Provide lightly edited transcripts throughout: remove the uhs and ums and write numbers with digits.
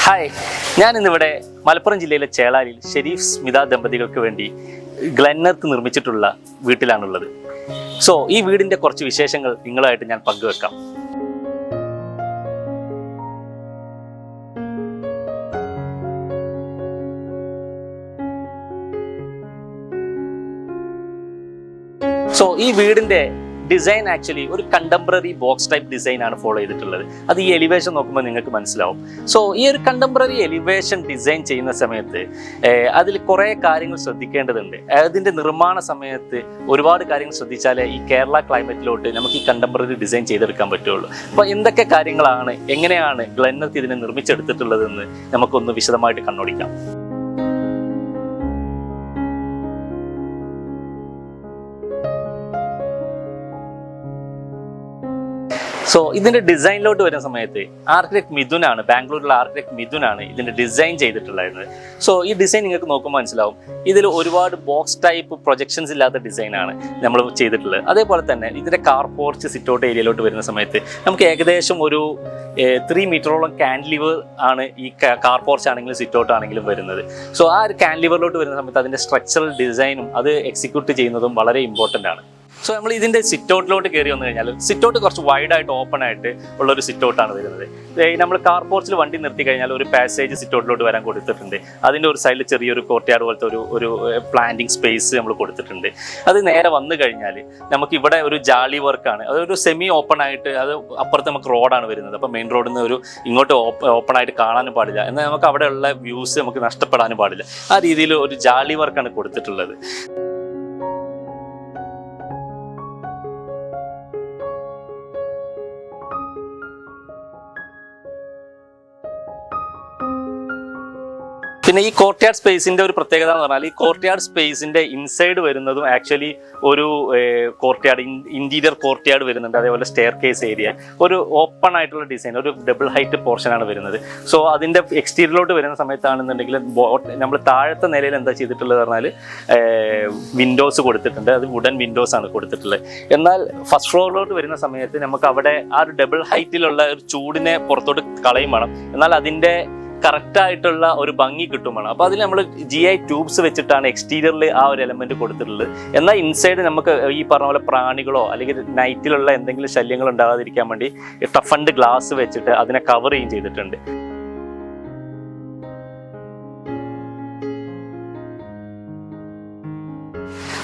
Hi, ഞാൻ ഇന്നിവിടെ മലപ്പുറം ജില്ലയിലെ ചേളാരിയിൽ ഷെരീഫ് സ്മിത ദമ്പതികൾക്ക് വേണ്ടി ഗ്ലെന്നർത്ത് നിർമ്മിച്ചിട്ടുള്ള വീട്ടിലാണുള്ളത്. സോ ഈ വീടിൻ്റെ കുറച്ച് വിശേഷങ്ങൾ നിങ്ങളുമായിട്ട് ഞാൻ പങ്കുവെക്കാം. സോ ഈ വീടിൻ്റെ ഡിസൈൻ ആക്ച്വലി ഒരു കണ്ടംപററി ബോക്സ് ടൈപ്പ് ഡിസൈൻ ആണ് ഫോളോ ചെയ്തിട്ടുള്ളത്. അത് ഈ എലിവേഷൻ നോക്കുമ്പോൾ നിങ്ങൾക്ക് മനസ്സിലാവും. സോ ഈ ഒരു കണ്ടംപററി എലിവേഷൻ ഡിസൈൻ ചെയ്യുന്ന സമയത്ത് അതിൽ കുറേ കാര്യങ്ങൾ ശ്രദ്ധിക്കേണ്ടതുണ്ട്. അതിൻ്റെ നിർമ്മാണ സമയത്ത് ഒരുപാട് കാര്യങ്ങൾ ശ്രദ്ധിച്ചാലേ ഈ കേരള ക്ലൈമറ്റിലോട്ട് നമുക്ക് ഈ കണ്ടംപററി ഡിസൈൻ ചെയ്തെടുക്കാൻ പറ്റുള്ളൂ. അപ്പോൾ എന്തൊക്കെ കാര്യങ്ങളാണ്, എങ്ങനെയാണ് ഗ്ലെന്നർത്ത് ഇതിനെ നിർമ്മിച്ചെടുത്തിട്ടുള്ളതെന്ന് നമുക്കൊന്ന് വിശദമായിട്ട് കണ്ണോടിക്കാം. സോ ഇതിന്റെ ഡിസൈനിലോട്ട് വരുന്ന സമയത്ത് ആർക്കിടെക്ട് മിഥുനാണ്, ബാംഗ്ലൂരിലുള്ള ആർക്കിടെക്ട് മിഥുനാണ് ഇതിന്റെ ഡിസൈൻ ചെയ്തിട്ടുള്ളത്. സോ ഈ ഡിസൈൻ നിങ്ങൾക്ക് നോക്കുമ്പോൾ മനസ്സിലാവും, ഇതിൽ ഒരുപാട് ബോക്സ് ടൈപ്പ് പ്രൊജക്ഷൻസ് ഇല്ലാത്ത ഡിസൈനാണ് നമ്മൾ ചെയ്തിട്ടുള്ളത്. അതേപോലെ തന്നെ ഇതിന്റെ കാർ പോർച്ച് സിറ്റൗട്ട് ഏരിയയിലോട്ട് വരുന്ന സമയത്ത് നമുക്ക് ഏകദേശം ഒരു 3 മീറ്ററോളം കാൻലിവർ ആണ് ഈ കാർ പോർച്ച് ആണെങ്കിലും സിറ്റൗട്ട് ആണെങ്കിലും വരുന്നത്. സോ ആ ഒരു കാൻലിവറിലോട്ട് വരുന്ന സമയത്ത് അതിന്റെ സ്ട്രക്ചറൽ ഡിസൈനും അത് എക്സിക്യൂട്ട് ചെയ്യുന്നതും വളരെ ഇമ്പോർട്ടൻ്റ് ആണ്. സോ നമ്മൾ ഇതിൻ്റെ സിറ്റൗട്ടിലോട്ട് കയറി വന്നു കഴിഞ്ഞാൽ സിറ്റൗട്ട് കുറച്ച് വൈഡായിട്ട് ഓപ്പൺ ആയിട്ട് ഉള്ള ഒരു സിറ്റൗട്ടാണ് വരുന്നത്. നമ്മൾ കാർ പോർച്ചിൽ വണ്ടി നിർത്തി കഴിഞ്ഞാൽ ഒരു പാസേജ് സിറ്റൗട്ടിലോട്ട് വരാൻ കൊടുത്തിട്ടുണ്ട്. അതിൻ്റെ ഒരു സൈഡിൽ ചെറിയൊരു കോർട്ട്യാർഡ് പോലത്തെ ഒരു പ്ലാന്റിങ് സ്പേസ് നമ്മൾ കൊടുത്തിട്ടുണ്ട്. അത് നേരെ വന്നു കഴിഞ്ഞാൽ നമുക്ക് ഇവിടെ ഒരു ജാളി വർക്കാണ്, അതൊരു സെമി ഓപ്പൺ ആയിട്ട്, അത് അപ്പുറത്ത് നമുക്ക് റോഡാണ് വരുന്നത്. അപ്പോൾ മെയിൻ റോഡിൽ നിന്ന് ഇങ്ങോട്ട് ഓപ്പൺ ആയിട്ട് കാണാനും പാടില്ല, എന്നാൽ നമുക്ക് അവിടെയുള്ള വ്യൂസ് നമുക്ക് നഷ്ടപ്പെടാനും പാടില്ല. ആ രീതിയിൽ ഒരു ജാളി വർക്കാണ് കൊടുത്തിട്ടുള്ളത്. പിന്നെ ഈ കോർട്ട്യാർഡ് സ്പേസിന്റെ ഒരു പ്രത്യേകത എന്ന് പറഞ്ഞാൽ, ഈ കോർട്ട്യാർഡ് സ്പേസിന്റെ ഇൻസൈഡ് വരുന്നതും ആക്ച്വലി ഒരു കോർട്ട്യാർഡ് ഇന്റീരിയർ കോർട്ട്യാർഡ് വരുന്നുണ്ട്. അതേപോലെ സ്റ്റെയർ കേസ് ഏരിയ ഒരു ഓപ്പൺ ആയിട്ടുള്ള ഡിസൈൻ, ഒരു ഡബിൾ ഹൈറ്റ് പോർഷനാണ് വരുന്നത്. സോ അതിന്റെ എക്സ്റ്റീരിയറിലോട്ട് വരുന്ന സമയത്താണെന്നുണ്ടെങ്കിൽ നമ്മൾ താഴത്തെ നിലയിൽ എന്താ ചെയ്തിട്ടുള്ളത് പറഞ്ഞാൽ വിൻഡോസ് കൊടുത്തിട്ടുണ്ട്. അത് വുഡൻ വിൻഡോസ് ആണ് കൊടുത്തിട്ടുള്ളത്. എന്നാൽ ഫസ്റ്റ് ഫ്ലോറിലോട്ട് വരുന്ന സമയത്ത് നമുക്ക് അവിടെ ആ ഒരു ഡബിൾ ഹൈറ്റിലുള്ള ഒരു ചൂടിനെ പുറത്തോട്ട് കളയും വേണം, എന്നാൽ അതിന്റെ കറക്റ്റായിട്ടുള്ള ഒരു ഭംഗി കിട്ടും വേണം. അപ്പോൾ അതിൽ നമ്മൾ GI ട്യൂബ്സ് വെച്ചിട്ടാണ് എക്സ്റ്റീരിയറിൽ ആ ഒരു എലമെന്റ് കൊടുത്തിട്ടുള്ളത്. എന്നാൽ ഇൻസൈഡ് നമുക്ക് ഈ പറഞ്ഞ പോലെ പ്രാണികളോ അല്ലെങ്കിൽ നൈറ്റിലുള്ള എന്തെങ്കിലും ശല്യങ്ങൾ ഉണ്ടാകാതിരിക്കാൻ വേണ്ടി ടഫൻഡ് ഗ്ലാസ് വെച്ചിട്ട് അതിനെ കവർ ചെയ്യും ചെയ്തിട്ടുണ്ട്.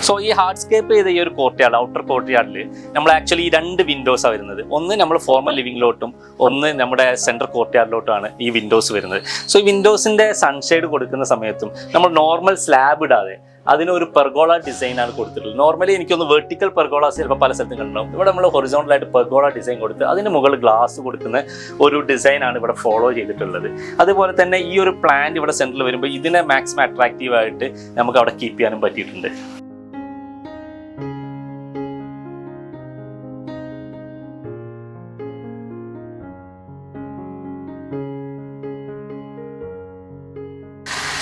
സോ ഈ ഹാർഡ്സ്കേപ്പ് ചെയ്ത ഈ ഒരു കോർട്ട്യാർഡ്, ഔട്ടർ കോർട്ട്യാർഡിൽ നമ്മൾ ആക്ച്വലി 2 വിൻഡോസാണ് വരുന്നത്. ഒന്ന് നമ്മൾ ഫോർമൽ ലിവിങ്ങിലോട്ടും ഒന്ന് നമ്മുടെ സെൻട്രൽ കോർട്ട്യാർഡിലോട്ടാണ് ഈ വിൻഡോസ് വരുന്നത്. സോ ഈ വിൻഡോസിന്റെ സൺഷെയ്ഡ് കൊടുക്കുന്ന സമയത്തും നമ്മൾ നോർമൽ സ്ലാബ് ഇടാതെ അതിനൊരു പെർഗോള ഡിസൈനാണ് കൊടുത്തിട്ടുള്ളത്. നോർമലി എനിക്കൊന്ന് വെർട്ടിക്കൽ പെർഗോളാസ് ചിലപ്പോൾ പല സ്ഥലത്തും കണ്ടിട്ടുണ്ടാവും. ഇവിടെ നമ്മൾ ഹൊറിസോണ്ടലായിട്ട് പെർഗോള ഡിസൈൻ കൊടുത്ത് അതിന് മുകളിൽ ഗ്ലാസ് കൊടുക്കുന്ന ഒരു ഡിസൈനാണ് ഇവിടെ ഫോളോ ചെയ്തിട്ടുള്ളത്. അതുപോലെ തന്നെ ഈ ഒരു പ്ലാന്റ് ഇവിടെ സെൻറ്ററിൽ വരുമ്പോൾ ഇതിനെ മാക്സിമം അട്രാക്റ്റീവായിട്ട് നമുക്ക് അവിടെ കീപ്പ് ചെയ്യാനും പറ്റിയിട്ടുണ്ട്.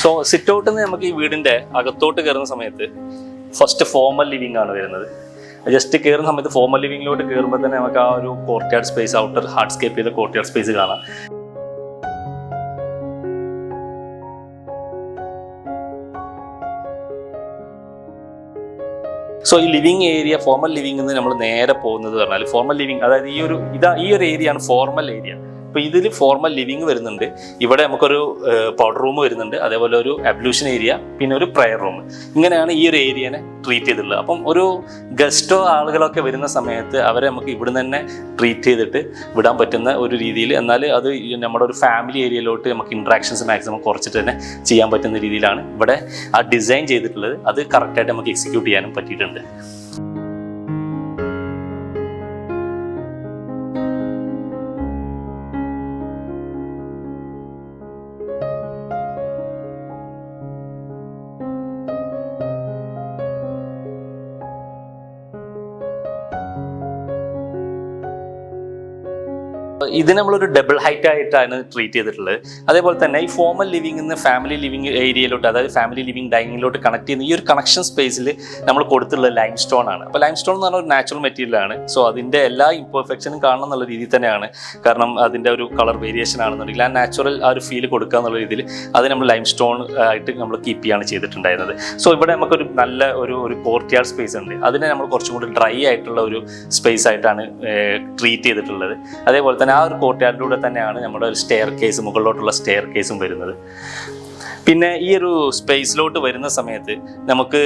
സോ സിറ്റ് ഔട്ടിൽ നിന്ന് നമുക്ക് ഈ വീടിൻ്റെ അകത്തോട്ട് കയറുന്ന സമയത്ത് ഫസ്റ്റ് ഫോർമൽ ലിവിംഗ് ആണ് വരുന്നത്. ജസ്റ്റ് കയറുന്ന സമയത്ത് ഫോർമൽ ലിവിങ്ങിലോട്ട് കയറുമ്പോൾ തന്നെ നമുക്ക് ആ ഒരു കോർട്ട്യാർഡ് സ്പേസ്, ഔട്ടർ ഹാർഡ്സ്കേപ്പ് ചെയ്ത കോർട്ട്യാർഡ് സ്പേസ് കാണാം. സോ ഈ ലിവിങ് ഏരിയ, ഫോർമൽ ലിവിംഗ് നിന്ന് നമ്മൾ നേരെ പോകുന്നത് പറഞ്ഞാൽ ഫോർമൽ ലിവിംഗ്, അതായത് ഈ ഒരു ഏരിയ ആണ് ഫോർമൽ ഏരിയ. അപ്പോൾ ഇതിൽ ഫോർമൽ ലിവിങ് വരുന്നുണ്ട്. ഇവിടെ നമുക്കൊരു പൗഡർ റൂം വരുന്നുണ്ട്, അതേപോലെ ഒരു അബ്ലൂഷൻ ഏരിയ, പിന്നെ ഒരു പ്രയർ റൂം. ഇങ്ങനെയാണ് ഈ ഒരു ഏരിയനെ ട്രീറ്റ് ചെയ്തിട്ടുള്ളത്. അപ്പം ഒരു ഗസ്റ്റോ ആളുകളൊക്കെ വരുന്ന സമയത്ത് അവരെ നമുക്ക് ഇവിടുന്ന് തന്നെ ട്രീറ്റ് ചെയ്തിട്ട് വിടാൻ പറ്റുന്ന ഒരു രീതിയിൽ, എന്നാൽ അത് നമ്മുടെ ഒരു ഫാമിലി ഏരിയയിലോട്ട് നമുക്ക് ഇൻട്രാക്ഷൻസ് മാക്സിമം കുറച്ചിട്ട് തന്നെ ചെയ്യാൻ പറ്റുന്ന രീതിയിലാണ് ഇവിടെ ആ ഡിസൈൻ ചെയ്തിട്ടുള്ളത്. അത് കറക്റ്റായിട്ട് നമുക്ക് എക്സിക്യൂട്ട് ചെയ്യാനും പറ്റിയിട്ടുണ്ട്. ഇതിന് നമ്മളൊരു ഡബിൾ ഹൈറ്റ് ആയിട്ടാണ് ട്രീറ്റ് ചെയ്തിട്ടുള്ളത്. അതേപോലെ തന്നെ ഈ ഫോമൽ ലിവിംഗ് നിന്ന് ഫാമിലി ലിവിംഗ് ഏരിയയിലോട്ട്, അതായത് ഫാമിലി ലിവിംഗ് ഡൈനിങ്ങിലോട്ട് കണക്ട് ചെയ്യുന്ന ഈ ഒരു കണക്ഷൻ സ്പേസിൽ നമ്മൾ കൊടുത്തിട്ടുള്ളത് ലൈം സ്റ്റോൺ ആണ്. അപ്പോൾ ലൈം സ്റ്റോൺ എന്ന് പറഞ്ഞാൽ ഒരു നാച്ചുറൽ മെറ്റീരിയൽ ആണ്. സോ അതിൻ്റെ എല്ലാ ഇംപെർഫെക്ഷനും കാണണം എന്നുള്ള രീതിയിൽ തന്നെയാണ്, കാരണം അതിൻ്റെ ഒരു കളർ വേരിയേഷൻ ആണെന്നുണ്ടെങ്കിൽ ആ നാച്ചുറൽ ആ ഒരു ഫീൽ കൊടുക്കുക എന്നുള്ള രീതിയിൽ അത് നമ്മൾ ലൈം സ്റ്റോൺ ആയിട്ട് നമ്മൾ കീപ്പ് ചെയ്യാണ് ചെയ്തിട്ടുണ്ടായിരുന്നത്. സോ ഇവിടെ നമുക്കൊരു നല്ല ഒരു കോർട്ട്യാർഡ് സ്പേസ് ഉണ്ട്. അതിനെ നമ്മൾ കുറച്ചും കൂടി ഡ്രൈ ആയിട്ടുള്ള ഒരു സ്പേസ് ആയിട്ടാണ് ട്രീറ്റ് ചെയ്തിട്ടുള്ളത്. അതേപോലെ തന്നെ ആ ഒരു കോർട്ട്യാർഡിലൂടെ തന്നെയാണ് നമ്മുടെ ഒരു സ്റ്റെയർ കേസ്, മുകളിലോട്ടുള്ള സ്റ്റെയർ കേസും വരുന്നത്. പിന്നെ ഈ ഒരു സ്പേസിലോട്ട് വരുന്ന സമയത്ത് നമുക്ക്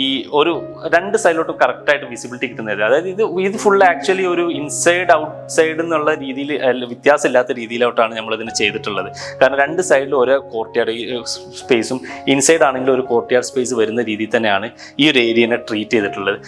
ഈ ഒരു രണ്ട് സൈഡിലോട്ടും കറക്റ്റായിട്ട് വിസിബിലിറ്റി കിട്ടുന്നത്, അതായത് ഇത് ഫുൾ ആക്ച്വലി ഒരു ഇൻസൈഡ് ഔട്ട് സൈഡ് എന്നുള്ള രീതിയിൽ വ്യത്യാസമില്ലാത്ത രീതിയിലോട്ടാണ് നമ്മളിതിന് ചെയ്തിട്ടുള്ളത്. കാരണം രണ്ട് സൈഡിലും ഓരോ കോർട്ട്യാർഡ് സ്പേസും ഇൻസൈഡ് ആണെങ്കിലും ഒരു കോർട്ട്യാർഡ് സ്പേസ് വരുന്ന രീതിയിൽ തന്നെയാണ് ഈ ഒരു ഏരിയനെ ട്രീറ്റ് ചെയ്തിട്ടുള്ളത്.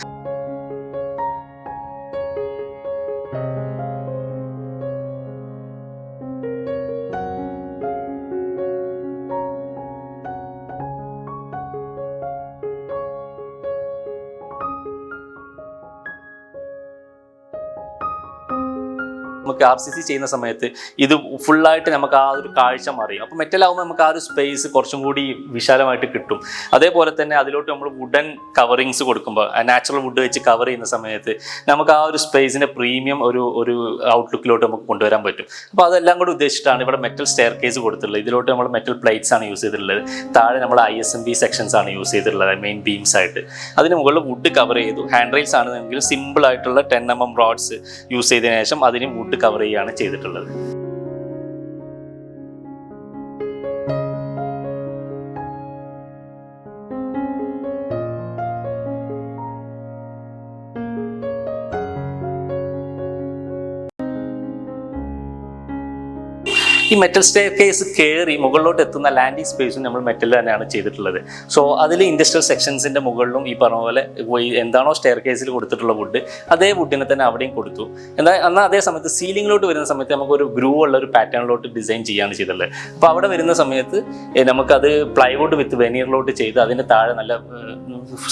നമുക്ക് RCC ചെയ്യുന്ന സമയത്ത് ഇത് ഫുള്ളായിട്ട് നമുക്ക് ആ ഒരു കാഴ്ച മാറി. അപ്പോൾ മെറ്റലാകുമ്പോൾ നമുക്ക് ആ ഒരു സ്പേസ് കുറച്ചും കൂടി വിശാലമായിട്ട് കിട്ടും. അതേപോലെ തന്നെ അതിലോട്ട് നമ്മൾ വുഡൻ കവറിങ്സ് കൊടുക്കുമ്പോൾ, നാച്ചുറൽ വുഡ് വെച്ച് കവർ ചെയ്യുന്ന സമയത്ത് നമുക്ക് ആ ഒരു സ്പേസിൻ്റെ പ്രീമിയം ഒരു ഔട്ട്ലുക്കിലോട്ട് നമുക്ക് കൊണ്ടുവരാൻ പറ്റും. അപ്പോൾ അതെല്ലാം കൂടി ഉദ്ദേശിച്ചിട്ടാണ് ഇവിടെ മെറ്റൽ സ്റ്റെയർ കേസ് കൊടുത്തിട്ടുള്ളത്. ഇതിലോട്ട് നമ്മൾ മെറ്റൽ പ്ലേറ്റ്സ് ആണ് യൂസ് ചെയ്തിട്ടുള്ളത്. താഴെ നമ്മൾ ISMB സെക്ഷൻസ് ആണ് യൂസ് ചെയ്തിട്ടുള്ളത്, മെയിൻ ബീംസ് ആയിട്ട്. അതിന് മുകളിൽ വുഡ് കവർ ചെയ്തു. ഹാൻഡ് റെയിൽസ് ആണെന്നെങ്കിൽ സിമ്പിൾ ആയിട്ടുള്ള 10 mm റോഡ്സ് യൂസ് ചെയ്തതിനു ശേഷം അതിന് വുഡ് കവർ ചെയ്യുകയാണ് ചെയ്തിട്ടുള്ളത്. ഈ മെറ്റൽ സ്റ്റെയർ കേസ് കയറി മുകളിലോട്ട് എത്തുന്ന ലാൻഡിംഗ് സ്പേസും നമ്മൾ മെറ്റൽ തന്നെയാണ് ചെയ്തിട്ടുള്ളത്. സോ അതിൽ ഇൻഡസ്ട്രിയൽ സെക്ഷൻസിൻ്റെ മുകളിലും ഈ പറഞ്ഞ പോലെ എന്താണോ സ്റ്റെയർ കേസിൽ കൊടുത്തിട്ടുള്ള വുഡ്, അതേ വുഡിനെ തന്നെ അവിടെയും കൊടുത്തു. എന്നാൽ അതേ സമയത്ത് സീലിങ്ങിലോട്ട് വരുന്ന സമയത്ത് നമുക്കൊരു ഗ്രൂ ഉള്ള ഒരു പാറ്റേണിലോട്ട് ഡിസൈൻ ചെയ്യുകയാണ് ചെയ്തിട്ടുള്ളത്. അപ്പോൾ അവിടെ വരുന്ന സമയത്ത് നമുക്കത് പ്ലൈവുഡ് വിത്ത് വെനീറിലോട്ട് ചെയ്ത് അതിൻ്റെ താഴെ നല്ല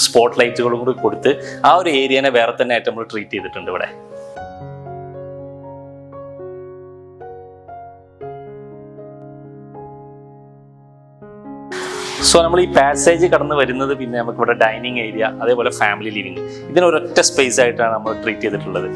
സ്പോട്ട് ലൈറ്റുകളും കൂടി കൊടുത്ത് ആ ഒരു ഏരിയനെ വേറെ തന്നെ ആയിട്ട് നമ്മൾ ട്രീറ്റ് ചെയ്തിട്ടുണ്ട് ഇവിടെ. സോ നമ്മൾ ഈ പാസേജ് കടന്ന് വരുന്നത് പിന്നെ നമുക്കിവിടെ ഡൈനിങ് ഏരിയ, അതേപോലെ ഫാമിലി ലിവിങ്, ഇതിനൊരൊറ്റ സ്പേസ് ആയിട്ടാണ് നമ്മൾ ട്രീറ്റ് ചെയ്തിട്ടുള്ളത്.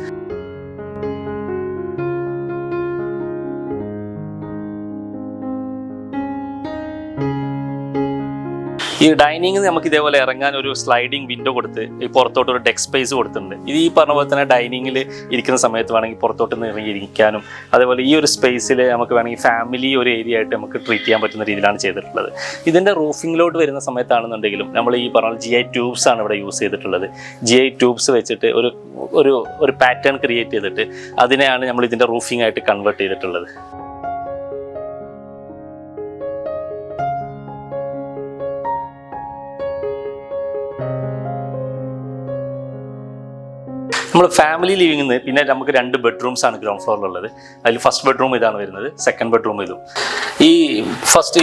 ഈ ഡൈനിങ്ങിൽ നമുക്ക് ഇതേപോലെ ഇറങ്ങാൻ ഒരു സ്ലൈഡിങ് വിൻഡോ കൊടുത്ത് ഈ പുറത്തോട്ട് ഒരു ഡെസ്ക് സ്പേസ് കൊടുത്തിട്ടുണ്ട്. ഇത് ഈ പറഞ്ഞ പോലെ തന്നെ ഡൈനിങ്ങിൽ ഇരിക്കുന്ന സമയത്ത് വേണമെങ്കിൽ പുറത്തോട്ട് നിന്ന് ഇറങ്ങി ഇരിക്കാനും, അതേപോലെ ഈ ഒരു സ്പേസിൽ നമുക്ക് വേണമെങ്കിൽ ഫാമിലി ഒരു ഏരിയ ആയിട്ട് നമുക്ക് ട്രീറ്റ് ചെയ്യാൻ പറ്റുന്ന രീതിയിലാണ് ചെയ്തിട്ടുള്ളത്. ഇതിൻ്റെ റൂഫിങ്ങിലോട്ട് വരുന്ന സമയത്താണെന്നുണ്ടെങ്കിലും നമ്മൾ ഈ പറഞ്ഞ GI ട്യൂബ്സ് ആണ് ഇവിടെ യൂസ് ചെയ്തിട്ടുള്ളത്. GI ട്യൂബ്സ് വെച്ചിട്ട് ഒരു പാറ്റേൺ ക്രിയേറ്റ് ചെയ്തിട്ട് അതിനെയാണ് നമ്മൾ ഇതിൻ്റെ റൂഫിംഗ് ആയിട്ട് കൺവേർട്ട് ചെയ്തിട്ടുള്ളത്. നമ്മൾ ഫാമിലി ലിവിംഗിൽ നിന്ന് പിന്നെ നമുക്ക് 2 ബെഡ്റൂംസ് ആണ് ഗ്രൗണ്ട് ഫ്ലോറിലുള്ളത്. അതിൽ ഫസ്റ്റ് ബെഡ്റൂം ഇതാണ് വരുന്നത്, സെക്കൻഡ് ബെഡ്റൂം ഇതും. ഈ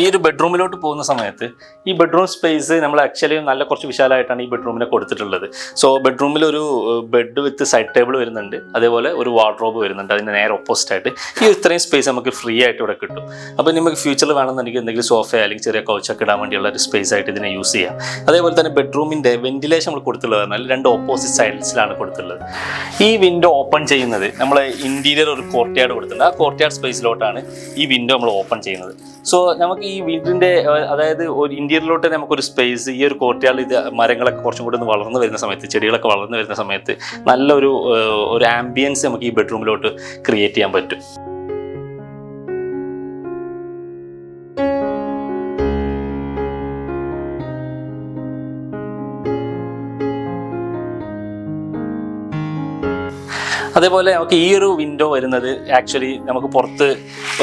ഒരു ബെഡ്റൂമിലോട്ട് പോകുന്ന സമയത്ത് ഈ ബെഡ്റൂം സ്പേസ് നമ്മൾ ആക്ച്വലി നല്ല കുറച്ച് വിശാലമായിട്ടാണ് ഈ ബെഡ്റൂമിനെ കൊടുത്തിട്ടുള്ളത്. സോ ബെഡ്റൂമിൽ ഒരു ബെഡ് വിത്ത് സൈഡ് ടേബിൾ വരുന്നുണ്ട്, അതേപോലെ ഒരു വാർഡ്രോബ് വരുന്നുണ്ട്. അതിന് നേരെ ഓപ്പോസിറ്റ് ആയിട്ട് ഈ ഇത്രയും സ്പേസ് നമുക്ക് ഫ്രീ ആയിട്ട് ഇവിടെ കിട്ടും. അപ്പോൾ നമുക്ക് ഫ്യൂച്ചറിൽ വേണമെന്നുണ്ടെങ്കിൽ എന്തെങ്കിലും സോഫ അല്ലെങ്കിൽ ചെറിയ കൗച്ചൊക്കെ ഇടാൻ വേണ്ടിയുള്ള ഒരു സ്പേസ് ആയിട്ട് ഇതിനെ യൂസ് ചെയ്യാം. അതേപോലെ തന്നെ ബെഡ്റൂമിൻ്റെ വെന്റിലേഷൻ നമ്മൾ കൊടുത്തുള്ളത് പറഞ്ഞാൽ 2 ഓപ്പോസിറ്റ് സൈഡ്സിലാണ് കൊടുത്തുള്ളത്. ഈ വിൻഡോ ഓപ്പൺ ചെയ്യുന്നത് നമ്മൾ ഇന്റീരിയർ ഒരു കോർട്ട്യാർഡ് കൊടുത്തിട്ടുണ്ട്. ആ കോർട്ട്യാർഡ് സ്പേസിലോട്ടാണ് ഈ വിൻഡോ നമ്മൾ ഓപ്പൺ ചെയ്യുന്നത്. സോ നമുക്ക് ഈ വീടിൻ്റെ അതായത് ഒരു ഇന്റീരിയറിലോട്ട് നമുക്കൊരു സ്പേസ്, ഈ ഒരു കോർട്ട്യാർഡിൽ ഇത് മരങ്ങളൊക്കെ കുറച്ചും കൂടി ഒന്ന് വളർന്നു വരുന്ന സമയത്ത്, ചെടികളൊക്കെ വളർന്നു വരുന്ന സമയത്ത് നല്ലൊരു ആംബിയൻസ് നമുക്ക് ഈ ബെഡ്റൂമിലോട്ട് ക്രിയേറ്റ് ചെയ്യാൻ പറ്റും. അതേപോലെ നമുക്ക് ഈ ഒരു വിൻഡോ വരുന്നത് ആക്ച്വലി നമുക്ക് പുറത്ത്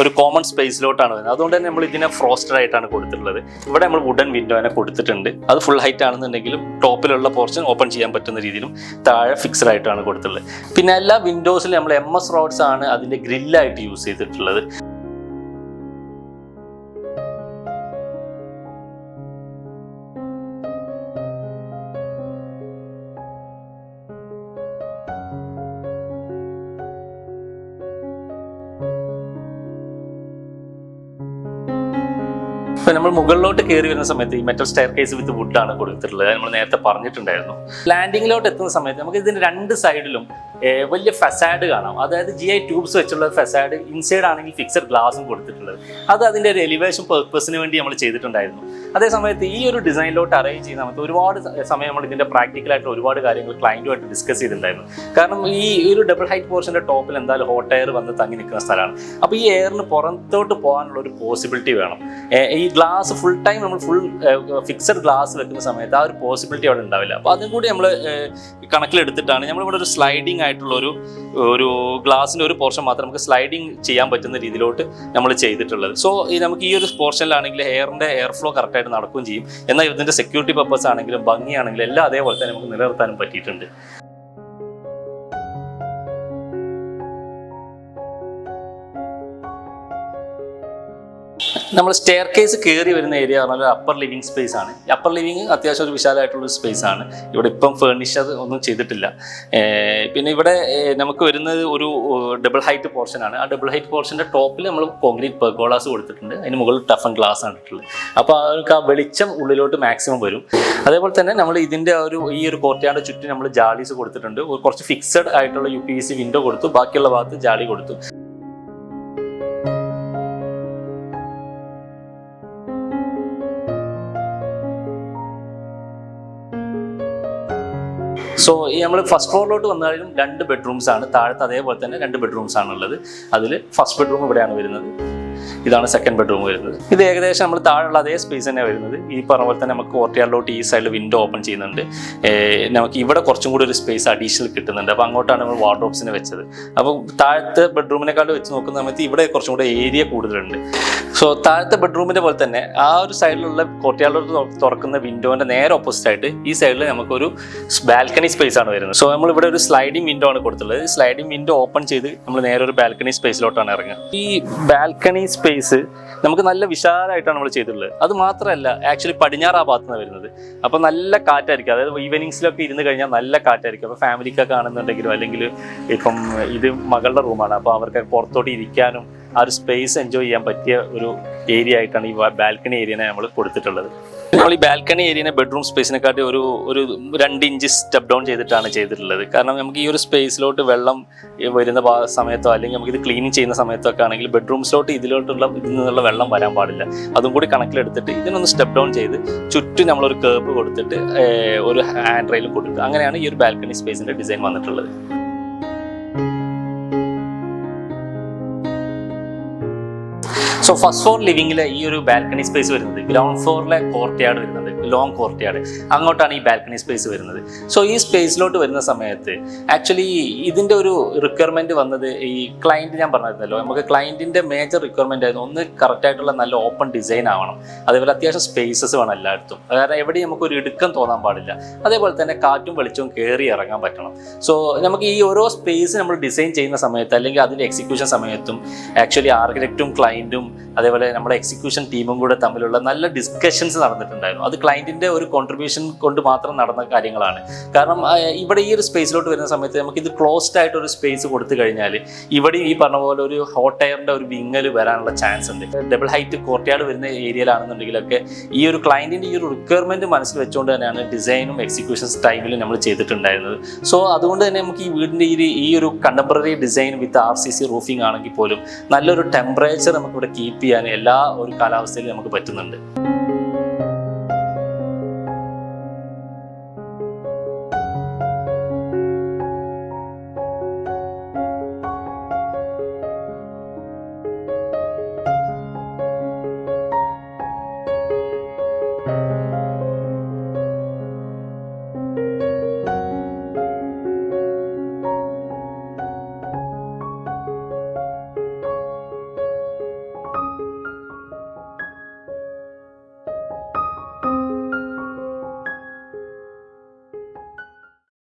ഒരു കോമൺ സ്പേസിലോട്ടാണ് വരുന്നത്. അതുകൊണ്ട് തന്നെ നമ്മൾ ഇതിനെ ഫ്രോസ്റ്റഡ് ആയിട്ടാണ് കൊടുത്തിട്ടുള്ളത്. ഇവിടെ നമ്മൾ വുഡൻ വിൻഡോനെ കൊടുത്തിട്ടുണ്ട്. അത് ഫുൾ ഹൈറ്റ് ആണെന്നുണ്ടെങ്കിലും ടോപ്പിലുള്ള പോർഷൻ ഓപ്പൺ ചെയ്യാൻ പറ്റുന്ന രീതിയിലും താഴെ ഫിക്സഡ് ആയിട്ടാണ് കൊടുത്തിട്ടുള്ളത്. പിന്നെ എല്ലാ വിൻഡോസിലും നമ്മൾ MS റോഡ്സ് ആണ് അതിൻ്റെ ഗ്രില്ലായിട്ട് യൂസ് ചെയ്തിട്ടുള്ളത്. ഇപ്പൊ നമ്മൾ മുകളിലോട്ട് കയറി വരുന്ന സമയത്ത് ഈ metal staircase with wood ആണ് കൊടുത്തിട്ടുള്ളത്, നമ്മൾ നേരത്തെ പറഞ്ഞിട്ടുണ്ടായിരുന്നു. ലാൻഡിങ്ങിലോട്ട് എത്തുന്ന സമയത്ത് നമുക്ക് ഇതിന്റെ രണ്ട് സൈഡിലും വലിയ ഫസാഡ് കാണാം. അതായത് GI ട്യൂബ്സ് വെച്ചുള്ള ഫസാഡ്, ഇൻസൈഡ് ആണെങ്കിൽ ഫിക്സഡ് ഗ്ലാസും കൊടുത്തിട്ടുള്ളത്. അത് അതിന്റെ ഒരു എലിവേഷൻ പർപ്പസിന് വേണ്ടി നമ്മൾ ചെയ്തിട്ടുണ്ടായിരുന്നു. അതേ സമയത്ത് ഈ ഒരു ഡിസൈനിലോട്ട് അറേഞ്ച് ചെയ്യുന്ന സമയത്ത് ഒരുപാട് സമയം നമ്മൾ ഇതിന്റെ പ്രാക്ടിക്കലായിട്ടുള്ള ഒരുപാട് കാര്യങ്ങൾ ക്ലയന്റുമായിട്ട് ഡിസ്കസ് ചെയ്തിട്ടുണ്ടായിരുന്നു. കാരണം ഈ ഒരു ഡബിൾ ഹൈറ്റ് പോർഷന്റെ ടോപ്പിൽ എന്തായാലും ഹോട്ട് എയർ വന്ന് തങ്ങി നിൽക്കുന്ന സ്ഥലമാണ്. അപ്പോൾ ഈ എയറിന് പുറത്തോട്ട് പോകാനുള്ള ഒരു പോസിബിലിറ്റി വേണം. ഈ ഗ്ലാസ് ഫുൾ ടൈം നമ്മൾ ഫുൾ ഫിക്സഡ് ഗ്ലാസ് വെക്കുന്ന സമയത്ത് ആ ഒരു പോസിബിലിറ്റി അവിടെ ഉണ്ടാവില്ല. അപ്പോൾ അതും കൂടി നമ്മൾ കണക്കിലെടുത്തിട്ടാണ് നമ്മളിവിടെ ഒരു സ്ലൈഡിങ് ആയിട്ടുള്ള ഒരു ഗ്ലാസിൻ്റെ ഒരു പോർഷൻ മാത്രം നമുക്ക് സ്ലൈഡിങ് ചെയ്യാൻ പറ്റുന്ന രീതിയിലോട്ട് നമ്മൾ ചെയ്തിട്ടുള്ളത്. സോ നമുക്ക് ഈ ഒരു പോർഷനിലാണെങ്കിൽ എയർ ഫ്ലോ കറക്റ്റായിട്ട് നടക്കുകയും ചെയ്യും. എന്നാൽ ഇതിൻ്റെ സെക്യൂരിറ്റി പർപ്പസ് ആണെങ്കിലും ഭംഗിയാണെങ്കിലും എല്ലാം അതേപോലെ തന്നെ നമുക്ക് നിലനിർത്താനും പറ്റിയിട്ടുണ്ട്. നമ്മൾ സ്റ്റെയർ കേസ് കയറി വരുന്ന ഏരിയ പറഞ്ഞാൽ അപ്പർ ലിവിങ് സ്പേസ് ആണ്. അപ്പർ ലിവിങ് അത്യാവശ്യം ഒരു വിശാലമായിട്ടുള്ള സ്പേസ് ആണ്. ഇവിടെ ഇപ്പം ഫേർണിഷ് ഒന്നും ചെയ്തിട്ടില്ല. പിന്നെ ഇവിടെ നമുക്ക് വരുന്നത് ഒരു ഡബിൾ ഹൈറ്റ് പോർഷൻ ആണ്. ആ ഡബിൾ ഹൈറ്റ് പോർഷൻ്റെ ടോപ്പിൽ നമ്മൾ കോൺക്രീറ്റ് പെർഗോളാസ് കൊടുത്തിട്ടുണ്ട്. അതിന് മുകളിൽ ടഫൻ ഗ്ലാസ് ആണ് ഇട്ടുള്ളത്. അപ്പോൾ അവർക്ക് ആ വെളിച്ചം ഉള്ളിലോട്ട് മാക്സിമം വരും. അതേപോലെ തന്നെ നമ്മൾ ഇതിൻ്റെ ഈ ഒരു കോർട്ട്യാർഡ് ചുറ്റും നമ്മൾ ജാലീസ് കൊടുത്തിട്ടുണ്ട്. കുറച്ച് ഫിക്സഡ് ആയിട്ടുള്ള UPVC വിൻഡോ കൊടുത്തു, ബാക്കിയുള്ള ഭാഗത്ത് ജാലി കൊടുത്തു. സോ ഈ നമ്മൾ ഫസ്റ്റ് ഫ്ലോറിലോട്ട് വന്നാലും 2 ബെഡ്റൂംസ് ആണ്. താഴത്ത് അതേപോലെ തന്നെ 2 ബെഡ്റൂംസ് ആണുള്ളത്. അതിൽ ഫസ്റ്റ് ബെഡ്റൂം ഇവിടെയാണ് വരുന്നത്. ഇതാണ് സെക്കൻഡ് ബെഡ്റൂം വരുന്നത്. ഇത് ഏകദേശം നമ്മൾ താഴെയുള്ള അതേ സ്പേസ് തന്നെ വരുന്നത്. ഈ പറഞ്ഞ പോലെ തന്നെ നമുക്ക് കോർട്ട്യാർഡിലോട്ട് ഈ സൈഡിൽ വിൻഡോ ഓപ്പൺ ചെയ്യുന്നുണ്ട്. നമുക്ക് ഇവിടെ കുറച്ചും കൂടി ഒരു സ്പേസ് അഡീഷണൽ കിട്ടുന്നുണ്ട്. അപ്പോൾ അങ്ങോട്ടാണ് നമ്മൾ വാർഡ്രോബ്സിനെ വെച്ചത്. അപ്പോൾ താഴത്തെ ബെഡ്റൂമിനെക്കാളും വെച്ച് നോക്കുന്ന സമയത്ത് ഇവിടെ കുറച്ചും കൂടി ഏരിയ കൂടുതലുണ്ട്. സോ താഴത്തെ ബെഡ്റൂമിൻ്റെ പോലെ തന്നെ ആ ഒരു സൈഡിലുള്ള കോർട്ട്യാർഡിലോട്ട് തുറക്കുന്ന വിൻഡോൻ്റെ നേരെ ഓപ്പോസിറ്റ് ആയിട്ട് ഈ സൈഡിൽ നമുക്കൊരു ബാൽക്കണി സ്പേസ് ആണ് വരുന്നത്. സോ നമ്മൾ ഇവിടെ ഒരു സ്ലൈഡിംഗ് വിൻഡോ ആണ് കൊടുത്തുള്ളത്. സ്ലൈഡിംഗ് വിൻഡോ ഓപ്പൺ ചെയ്ത് നമ്മൾ നേരെ ഒരു ബാൽക്കണി സ്പേസിലോട്ടാണ് ഇറങ്ങുക. ഈ ബാൽക്കണി സ്പേസ് നമുക്ക് നല്ല വിശാലമായിട്ടാണ് നമ്മൾ ചെയ്തിട്ടുള്ളത്. അത് മാത്രമല്ല, ആക്ച്വലി പടിഞ്ഞാറ് ആ ഭാഗത്തുനിന്ന് വരുന്നത്. അപ്പോൾ നല്ല കാറ്റായിരിക്കും. അതായത് ഈവനിങ്സിലൊക്കെ ഇരുന്ന് കഴിഞ്ഞാൽ നല്ല കാറ്റായിരിക്കും. അപ്പോൾ ഫാമിലിക്കൊക്കെ ആണെന്നുണ്ടെങ്കിലും അല്ലെങ്കിൽ ഇപ്പം ഇത് മകളുടെ റൂമാണ്, അപ്പോൾ അവർക്ക് പുറത്തോട്ട് ഇരിക്കാനും ആ ഒരു സ്പേസ് എൻജോയ് ചെയ്യാൻ പറ്റിയ ഒരു ഏരിയ ആയിട്ടാണ് ഈ ബാൽക്കണി ഏരിയനെ നമ്മൾ കൊടുത്തിട്ടുള്ളത്. നമ്മൾ ഈ ബാൽക്കണി ഏരിയനെ ബെഡ്റൂം സ്പേസിനെക്കാട്ടി ഒരു 2 ഇഞ്ച് സ്റ്റെപ്പ് ഡൗൺ ചെയ്തിട്ടാണ് ചെയ്തിട്ടുള്ളത്. കാരണം നമുക്ക് ഈ ഒരു സ്പേസിലോട്ട് വെള്ളം വരുന്ന സമയത്തോ അല്ലെങ്കിൽ നമുക്ക് ഇത് ക്ലീനിങ് ചെയ്യുന്ന സമയത്തോ ഒക്കെ ആണെങ്കിൽ ബെഡ്റൂംസിലോട്ട് ഇതിൽ നിന്നുള്ള വെള്ളം വരാൻ പാടില്ല. അതും കൂടി കണക്കിലെടുത്തിട്ട് ഇതിനൊന്ന് സ്റ്റെപ്പ് ഡൗൺ ചെയ്ത് ചുറ്റും നമ്മളൊരു കേർബ് കൊടുത്തിട്ട് ഒരു ഹാൻഡ് റെയിലും കൊടുക്കുക. അങ്ങനെയാണ് ഈ ഒരു ബാൽക്കണി സ്പേസിന്റെ ഡിസൈൻ വന്നിട്ടുള്ളത്. സോ ഫസ്റ്റ് ഫ്ലോർ ലിവിങ്ങിലെ ഈ ഒരു ബാൽക്കണി സ്പേസ് വരുന്നത് ഗ്രൗണ്ട് ഫ്ലോറിലെ കോർട്ട്യാർഡ് വരുന്നുണ്ട്, ലോങ് കോർട്ട്യാർഡ്. അങ്ങോട്ടാണ് ഈ ബാൽക്കണി സ്പേസ് വരുന്നത്. സോ ഈ സ്പേസിലോട്ട് വരുന്ന സമയത്ത് ആക്ച്വലി ഇതിൻ്റെ ഒരു റിക്വയർമെൻറ്റ് വന്നത് ഈ ക്ലയൻറ്റ്, ഞാൻ പറഞ്ഞിരുന്നല്ലോ, നമുക്ക് ക്ലയൻറ്റിൻ്റെ മേജർ റിക്വയർമെൻ്റ് ആയിരുന്നു ഒന്ന് കറക്റ്റായിട്ടുള്ള നല്ല ഓപ്പൺ ഡിസൈൻ ആവണം. അതേപോലെ അത്യാവശ്യം സ്പേസസ് വേണം എല്ലായിടത്തും. കാരണം എവിടെയും നമുക്കൊരു ഇടുക്കം തോന്നാൻ പാടില്ല. അതേപോലെ തന്നെ കാറ്റും വെളിച്ചവും കയറി ഇറങ്ങാൻ പറ്റണം. സോ നമുക്ക് ഈ ഓരോ സ്പേസ് നമ്മൾ ഡിസൈൻ ചെയ്യുന്ന സമയത്ത് അല്ലെങ്കിൽ അതിൻ്റെ എക്സിക്യൂഷൻ സമയത്തും ആക്ച്വലി ആർക്കിടെക്റ്റും ക്ലയൻറ്റും അതേപോലെ നമ്മുടെ എക്സിക്യൂഷൻ ടീമും കൂടെ തമ്മിലുള്ള നല്ല ഡിസ്കഷൻസ് നടന്നിട്ടുണ്ടായിരുന്നു. അത് ക്ലയൻറ്റിൻ്റെ ഒരു കോൺട്രിബ്യൂഷൻ കൊണ്ട് മാത്രം നടന്ന കാര്യങ്ങളാണ്. കാരണം ഇവിടെ ഈ ഒരു സ്പേസിലോട്ട് വരുന്ന സമയത്ത് നമുക്കിത് ക്ലോസ്ഡ് ആയിട്ടൊരു സ്പേസ് കൊടുത്തു കഴിഞ്ഞാൽ ഇവിടെ ഈ പറഞ്ഞ പോലെ ഒരു ഹോട്ട് എയറിൻ്റെ ഒരു വിങ്ങൽ വരാനുള്ള ചാൻസ് ഉണ്ട്. ഡബിൾ ഹൈറ്റ് കോർട്ട്യാർഡ് വരുന്ന ഏരിയയിലാണെന്നുണ്ടെങ്കിലൊക്കെ ഈ ഒരു ക്ലയൻറ്റിൻ്റെ ഈ ഒരു റിക്വയർമെൻറ്റ് മനസ്സിൽ വെച്ചുകൊണ്ട് തന്നെയാണ് ഡിസൈനും എക്സിക്യൂഷൻ ടൈമിലും നമ്മൾ ചെയ്തിട്ടുണ്ടായിരുന്നത്. സോ അതുകൊണ്ട് തന്നെ നമുക്ക് ഈ വീടിൻ്റെ ഈ ഒരു കണ്ടംപററി ഡിസൈൻ വിത്ത് RCC റൂഫിംഗ് ആണെങ്കിൽ പോലും നല്ലൊരു ടെമ്പറേച്ചർ നമുക്കിവിടെ കീപ്പ് ചെയ്യാൻ എല്ലാ ഒരു കാലാവസ്ഥയിലും നമുക്ക് പറ്റുന്നുണ്ട്.